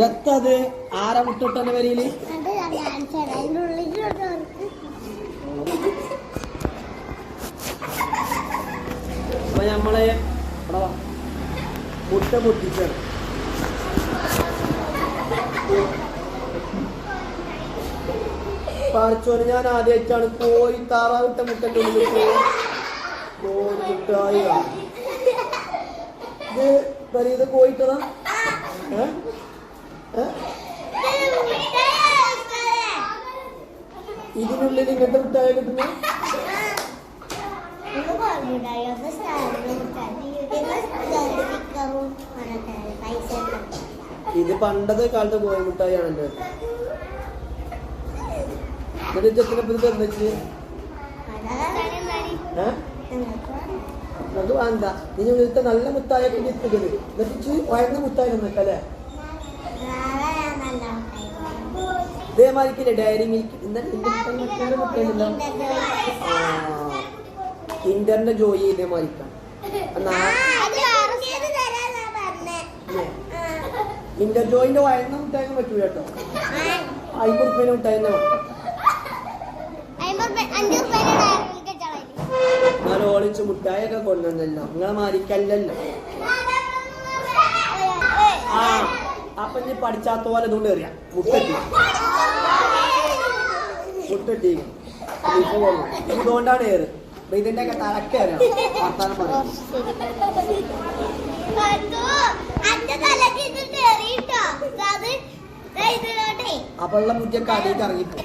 എത്തത് ആരാ മുട്ടിട്ടെ വരിയില് അപ്പൊ നമ്മളെ മുട്ട പൊട്ടിച്ചാണ്. പറച്ചോന് ഞാൻ ആദ്യമായിട്ടാണ് കോഴി താറാവിട്ട മുട്ടൻ്റെ ഉള്ളിൽ കോഴിമുട്ടായി. ഇത് കോഴിട്ടതാ. ഇതിനുള്ളിൽ ഇങ്ങനത്തെ മുട്ടായ കിട്ടുന്നു. ഇത് പണ്ടത്തെ കാലത്തെ കോഴിമുട്ടായാണ് എൻ്റെ. എന്നിട്ട് ചെക്കിനെപ്പറ്റി തന്നിച്ച് അത് വേണ്ട. ഇനി ഇവിടുത്തെ നല്ല മുത്തായൊക്കെ എത്തിക്കല് എന്നിട്ട് വയറുന്ന മുത്തായി നിൽക്കല്ലേ. ഇതേമാതിരിക്കില്ലേ ഡയറി മിൽക്ക് മുട്ടയില്ല. കിൻഡറിന്റെ ജോയി ഇതേമാതിരിക്കാം. കിൻഡർ ജോയിന്റെ വയറുന്ന മുട്ടായി പറ്റൂല കേട്ടോ. 50 റുപ്യേന്റെ മുട്ടായി തന്നെ വേണം. ഞാൻ ഓളിച്ച് മുട്ടായൊക്കെ കൊണ്ടുവന്നല്ലോ. നിങ്ങളെ മാരിക്കല്ലല്ലോ. ആ അപ്പൊ നീ പഠിച്ചാത്ത പോലെ ഇതുകൊണ്ട് എറിയാം. മുട്ടട്ടി ഇതുകൊണ്ടാണ് ഏറ്. ഇതിന്റെ ഒക്കെ തലക്കേറിയാം വർത്താനം പറയാം. അപ്പൊ ഉള്ള മുറ്റൊക്കെ അതിലേക്ക് ഇറങ്ങിപ്പോ